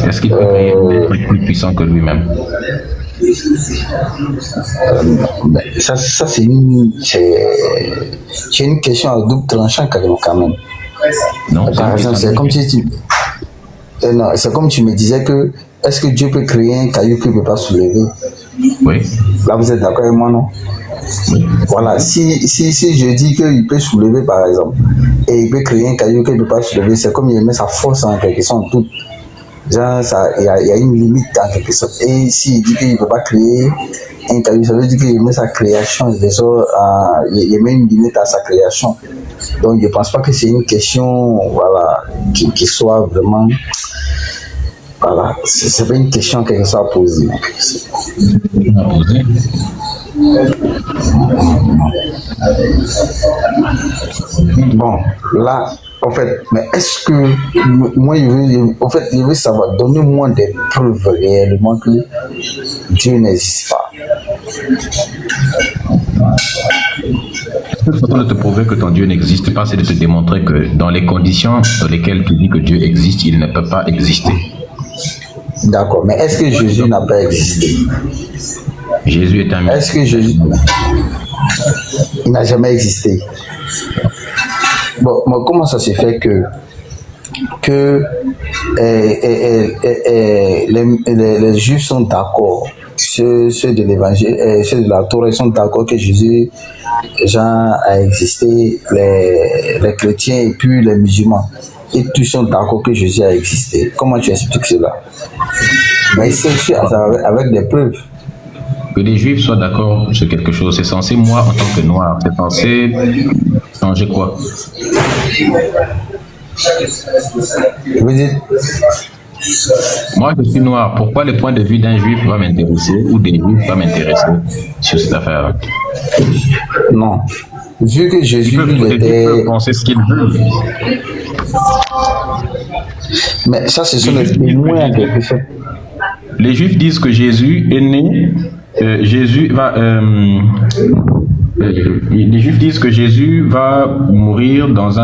Est-ce qu'il peut créer un être plus puissant que lui-même? Ça c'est une question à double tranchant quand même. Non, par exemple, c'est comme si c'est comme tu me disais que est-ce que Dieu peut créer un caillou qu'il ne peut pas soulever? Oui. Là, vous êtes d'accord avec moi, non? Oui. Voilà, si je dis qu'il peut soulever, par exemple, et il peut créer un caillou qu'il ne peut pas soulever, c'est comme il met sa force en quelque sorte. Genre, il y a une limite en quelque sorte. Et s'il dit qu'il ne peut pas créer un caillou, ça veut dire qu'il met sa création, il met une limite à sa création. Donc, je ne pense pas que c'est une question voilà, qui soit vraiment... Voilà, c'est pas une question quelque soit posée. Bon, là, en fait, mais est-ce que moi, je veux savoir, donnez-moi des preuves réellement que Dieu n'existe pas. La façon de te prouver que ton Dieu n'existe pas, c'est de te démontrer que dans les conditions dans lesquelles tu dis que Dieu existe, il ne peut pas exister. D'accord, mais est-ce que Jésus n'a pas existé? Jésus est un mythe. Est-ce que Jésus... Il n'a jamais existé. Bon, comment ça se fait que les Juifs sont d'accord, ceux de l'évangile, ceux de la Torah, ils sont d'accord que Jésus Jean a existé, les chrétiens et puis les musulmans, et tous sont d'accord que Jésus a existé. Comment tu expliques cela? Mais c'est avec des preuves. Que les Juifs soient d'accord sur quelque chose, c'est censé, moi en tant que noir, c'est censé changer quoi? Vous dites? Moi je suis noir, pourquoi le point de vue d'un Juif va m'intéresser ou des Juifs va m'intéresser sur cette affaire? Non. Vu que Jésus peuvent penser ce qu'ils veulent. Mais ça, ce sont les témoins en quelque sorte. Les Juifs disent que Jésus est né. Les Juifs disent que Jésus va mourir dans une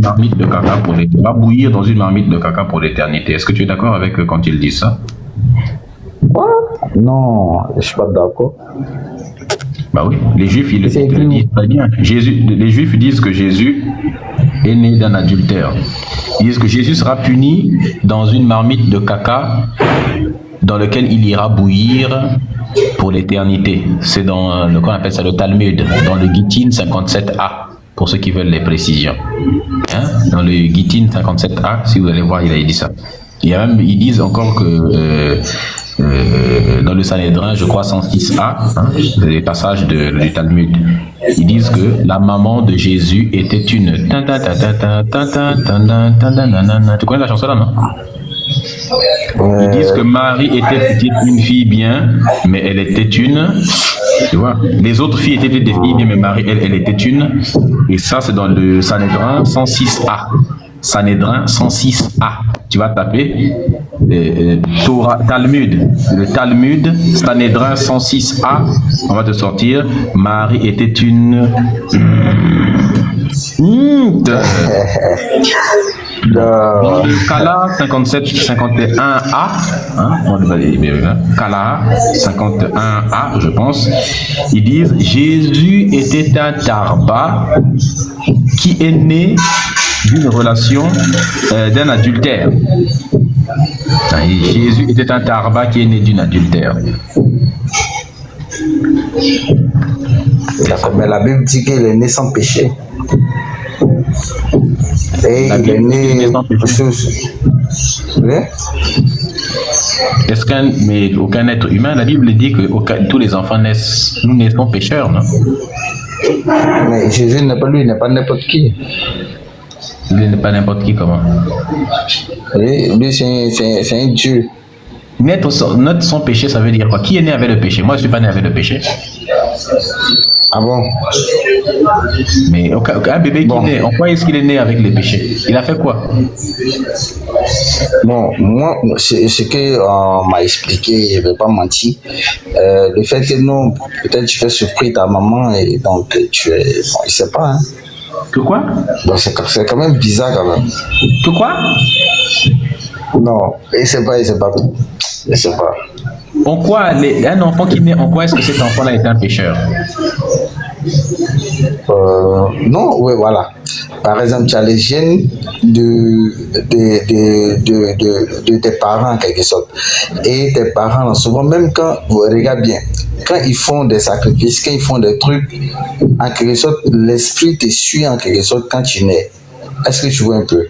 marmite de caca pour l'éternité. Va bouillir dans une marmite de caca pour l'éternité. Est-ce que tu es d'accord avec eux quand ils disent ça? Quoi? Non, je suis pas d'accord. Bah oui, les Juifs ils le disent très bien. Les Juifs disent que Jésus est né d'un adultère. Ils disent que Jésus sera puni dans une marmite de caca dans lequel il ira bouillir pour l'éternité. C'est dans qu'on appelle ça le Talmud, dans le Gittin 57a, pour ceux qui veulent les précisions. Hein? Dans le Gittin 57a, si vous allez voir, il a dit ça. Ils disent encore que dans le Sanhédrin, je crois 106a, hein, les passages du Talmud, ils disent que la maman de Jésus était une... Tu connais la chanson là, non? Ils disent que Marie était une fille bien, mais elle était une... Tu vois, les autres filles étaient des filles bien, mais Marie, elle était une. Et ça, c'est dans le Sanhédrin 106a. Sanhédrin 106a. Tu vas taper Torah, Talmud. Le Talmud, Sanhédrin 106a. On va te sortir. Marie était une... Kala 51a, hein, Kala 51a, je pense. Ils disent Jésus était un tarba qui est né d'une relation d'un adultère. Jésus était un tarba qui est né d'une adultère. Mais la Bible dit qu'il est né sans péché. Et il est né sans péché. Est-ce aucun être humain, la Bible dit que tous les enfants naissent, nous naissons pécheurs, non? Mais Jésus n'est pas n'importe qui. Lui n'est pas n'importe qui, comment? Lui, c'est un Dieu. Naître sans péché, ça veut dire quoi? Qui est né avec le péché? Moi, je ne suis pas né avec le péché. Ah bon? Mais un bébé qui naît, en quoi est-ce qu'il est né avec les péchés? Il a fait quoi? Bon, moi, ce que m'a expliqué, je ne vais pas mentir, le fait que non, peut-être tu fais souffrir ta maman et donc tu es... Bon, je ne sais pas, hein. Que quoi? Donc c'est quand même bizarre quand même. Que quoi? Non, et c'est pas tout. Et c'est pas. En quoi un enfant qui naît, en quoi est-ce que cet enfant-là est un pécheur? Non, oui, voilà. Par exemple, tu as les gènes de tes parents en quelque sorte. Et tes parents, souvent, même quand, regarde bien, quand ils font des sacrifices, quand ils font des trucs, en quelque sorte, l'esprit te suit en quelque sorte quand tu nais. Est-ce que tu vois un peu?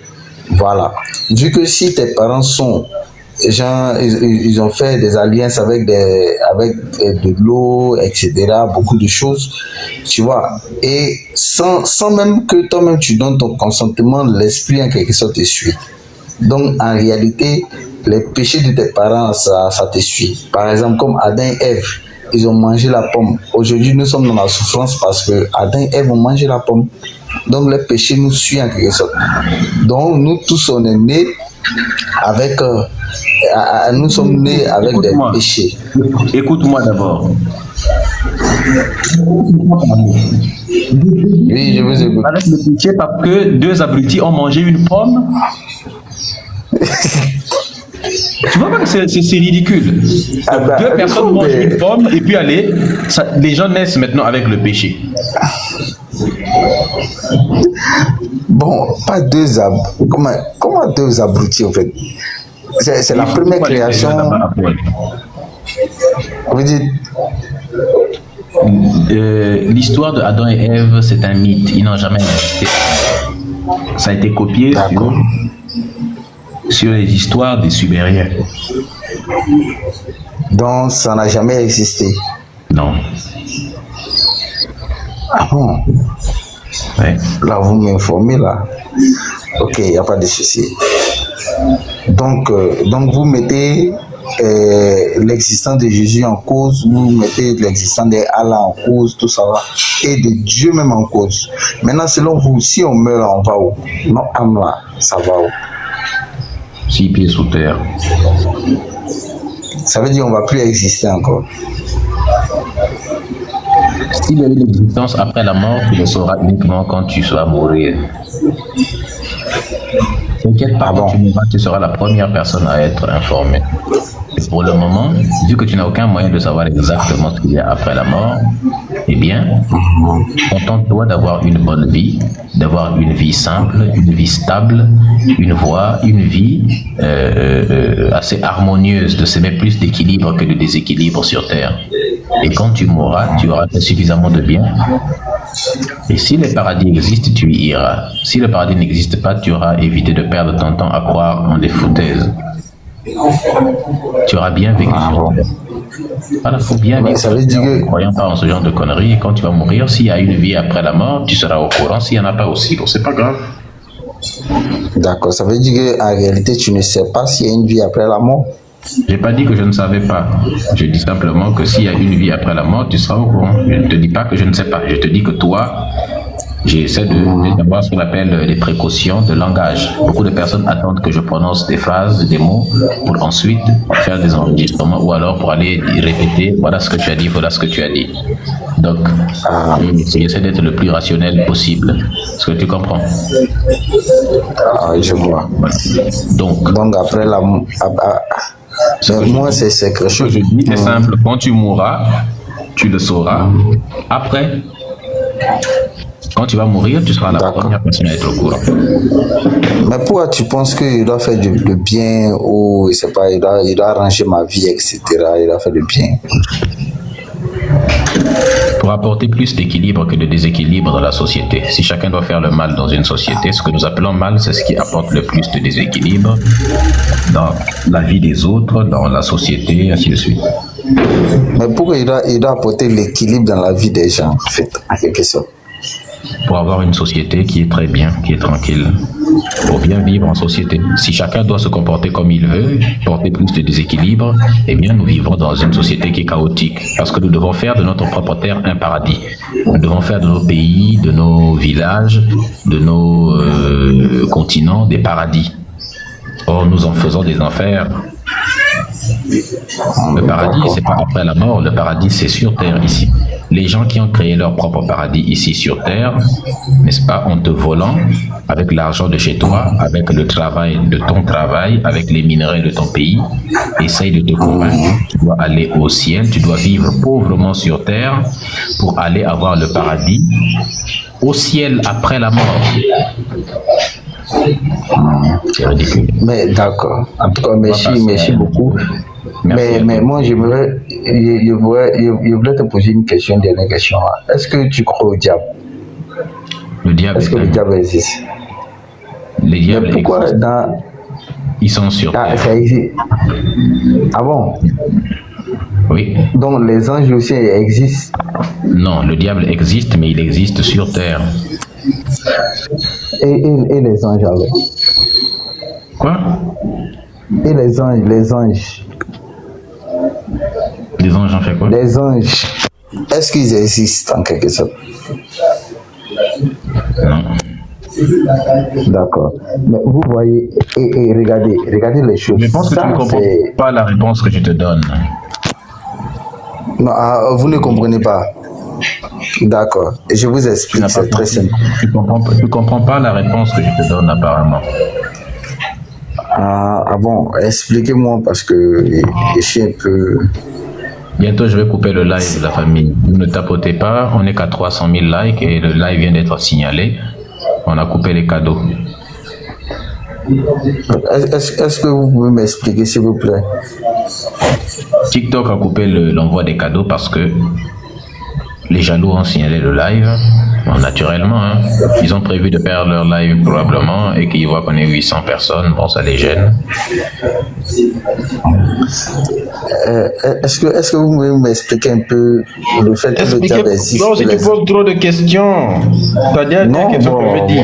Voilà. Vu que si tes parents sont gens, ils ont fait des alliances avec de l'eau, etc., beaucoup de choses, tu vois, et sans même que toi-même tu donnes ton consentement, l'esprit en quelque sorte te suit. Donc en réalité, les péchés de tes parents, ça te suit. Par exemple, comme Adam et Ève, ils ont mangé la pomme. Aujourd'hui, nous sommes dans la souffrance parce que Adam et Ève ont mangé la pomme. Donc les péchés nous suivent en quelque sorte. Donc nous tous, on est nés avec nous sommes nés avec des péchés. Écoute-moi d'abord. Oui, je vous écoute. Avec le péché parce que deux abrutis ont mangé une pomme. Tu vois pas que c'est ridicule. Deux personnes mangent une pomme et puis allez, les gens naissent maintenant avec le péché. Bon, pas deux abrutis. Comment deux abrutis en fait? C'est la première création. Vous dites l'histoire de Adam et Ève, c'est un mythe. Ils n'ont jamais existé. Ça a été copié sur les histoires des Sumériens. Donc, ça n'a jamais existé? Non. Ah bon? Ouais. Là, vous m'informez là. Ok, il n'y a pas de souci. Donc vous mettez l'existence de Jésus en cause, vous mettez l'existence d'Allah en cause, tout ça, et de Dieu même en cause. Maintenant, selon vous, si on meurt là, on va où? Non, âme là, ça va où? 6 pieds sous terre. Ça veut dire qu'on ne va plus exister encore. S'il y a une existence après la mort, tu le sauras uniquement quand tu seras mourir. T'inquiète pas, quand tu mourras, tu seras la première personne à être informée. Et pour le moment, vu que tu n'as aucun moyen de savoir exactement ce qu'il y a après la mort, eh bien, contente-toi d'avoir une bonne vie, d'avoir une vie simple, une vie stable, une vie assez harmonieuse, de s'aimer plus d'équilibre que de déséquilibre sur Terre. Et quand tu mourras, tu auras fait suffisamment de bien. Et si le paradis existe, tu y iras. Si le paradis n'existe pas, tu auras évité de perdre ton temps à croire en des foutaises. Tu auras bien vécu sur Terre. Voilà, faut bien vivre. Ça veut dire que... Croyant pas en ce genre de conneries, et quand tu vas mourir, s'il y a une vie après la mort, tu seras au courant. S'il n'y en a pas aussi, bon, c'est pas grave. D'accord, ça veut dire qu'en réalité, tu ne sais pas s'il y a une vie après la mort? J'ai pas dit que je ne savais pas. Je dis simplement que s'il y a une vie après la mort, tu seras au courant. Je ne te dis pas que je ne sais pas. Je te dis que toi, j'essaie d'avoir ce qu'on appelle les précautions de langage. Beaucoup de personnes attendent que je prononce des phrases, des mots, pour ensuite faire des enregistrements ou alors pour aller répéter, voilà ce que tu as dit, voilà ce que tu as dit. Donc, j'essaie d'être le plus rationnel possible. Est-ce que tu comprends? Ah, je vois. Voilà. Donc après la mort... moi, c'est quelque chose. Je dis, c'est simple. Quand tu mourras, tu le sauras. Après, quand tu vas mourir, tu seras la première personne à être au courant. Mais pourquoi tu penses qu'il doit faire le bien ou je sais pas, il doit arranger ma vie, etc. Il doit faire le bien? Pour apporter plus d'équilibre que de déséquilibre dans la société. Si chacun doit faire le mal dans une société, ce que nous appelons mal, c'est ce qui apporte le plus de déséquilibre dans la vie des autres, dans la société, ainsi de suite. Mais pourquoi il doit apporter l'équilibre dans la vie des gens, en fait, en quelque sorte? Pour avoir une société qui est très bien, qui est tranquille, pour bien vivre en société. Si chacun doit se comporter comme il veut, porter plus de déséquilibre, eh bien nous vivons dans une société qui est chaotique. Parce que nous devons faire de notre propre terre un paradis. Nous devons faire de nos pays, de nos villages, de nos continents des paradis. Or, nous en faisons des enfers. Le paradis, c'est pas après la mort, le paradis, c'est sur terre ici. les gens qui ont créé leur propre paradis ici sur terre, n'est-ce pas, en te volant avec l'argent de chez toi, avec le travail de ton travail, avec les minerais de ton pays, essaye de te convaincre. Tu dois aller au ciel, tu dois vivre pauvrement sur terre pour aller avoir le paradis au ciel après la mort. C'est ridicule. Mais d'accord. En tout cas, merci beaucoup. Merci mais moi, je voulais te poser une dernière question. Est-ce que tu crois au diable? Le diable. Est-ce que le diable existe? Les diables pourquoi existent. Ils sont sur terre. Ça existe. Ah bon? Oui. Donc les anges aussi existent? Non, le diable existe, mais il existe sur terre. Et les anges alors? Quoi? Et les anges? Les anges en fait quoi? Les anges, est-ce qu'ils existent en quelque sorte? Non. D'accord. Mais vous voyez, et regardez les choses. Je pense que tu ne comprends pas la réponse que je te donne. Non, vous ne comprenez pas. D'accord. Et je vous explique, c'est très simple. Tu comprends pas la réponse que je te donne apparemment. Ah bon, expliquez-moi parce que je suis un peu... Bientôt, je vais couper le live de la famille. Ne tapotez pas, on n'est qu'à 300 000 likes et le live vient d'être signalé. On a coupé les cadeaux. Est-ce que vous pouvez m'expliquer, s'il vous plaît? TikTok a coupé l'envoi des cadeaux parce que les jaloux ont signalé le live, naturellement. Hein. Ils ont prévu de perdre leur live probablement et qu'ils voient qu'on est 800 personnes. Bon, ça les gêne. Est-ce que vous pouvez m'expliquer un peu le fait que le diable existe? Non, si tu poses trop de questions, ta dernière question que je dis.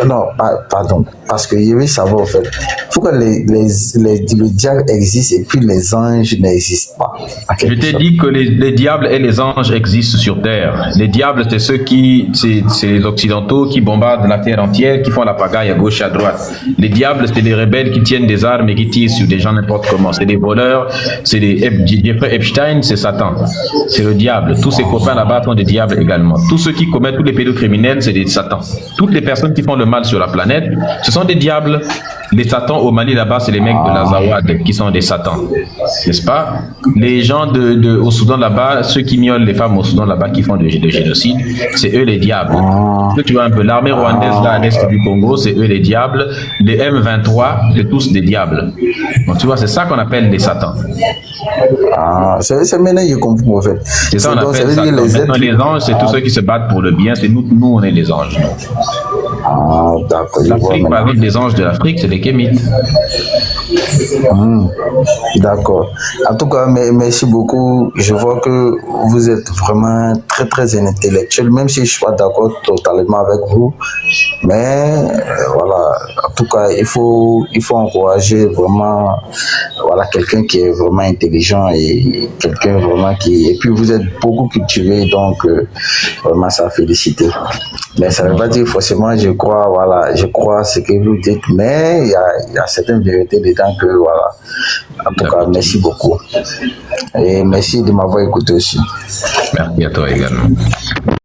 Non, pardon, parce que je veux savoir en fait, pourquoi le diable existe et puis les anges n'existent pas? Je t'ai dit que les diables et les anges existent sur terre. Les diables, c'est c'est les occidentaux qui bombardent la terre entière, qui font la pagaille à gauche et à droite. Les diables, c'est les rebelles qui tiennent des armes et qui tirent sur des gens n'importe comment. C'est des voleurs, c'est Jeffrey Epstein, c'est Satan. C'est le diable. Tous ces copains là-bas sont des diables également. Tous ceux qui commettent tous les pédocriminels, c'est des satans. Toutes les personnes qui font le mal sur la planète, ce sont des diables. Les satans au Mali là-bas, c'est les mecs de l'Azawad qui sont des satans, n'est-ce pas? Les gens au Soudan là-bas, ceux qui miolent les femmes au Soudan là-bas qui font de génocide, c'est eux les diables. Tu vois un peu l'armée rwandaise là à l'est du Congo, c'est eux les diables. Les M23, c'est tous des diables. Donc tu vois, c'est ça qu'on appelle les satans. C'est maintenant que je comprends en fait. C'est ça qu'on appelle satans. Maintenant, les anges, c'est tous ceux qui se battent pour le bien. C'est nous, on est les anges. D'accord. L'Afrique, par exemple, les anges de l'Afrique, c'est les Kémites. D'accord. En tout cas, merci beaucoup. Je vois que vous êtes vraiment très, très intellectuel, même si je ne suis pas d'accord totalement avec vous. Mais voilà, en tout cas, il faut encourager vraiment quelqu'un qui est vraiment intelligent et quelqu'un vraiment qui... Et puis, vous êtes beaucoup cultivé, donc vraiment, ça a félicité. Mais ça ne veut pas dire forcément, je crois ce que vous dites, mais il y a certaines vérités dedans que voilà. En tout cas, merci beaucoup. Et merci de m'avoir écouté aussi. Merci à toi également.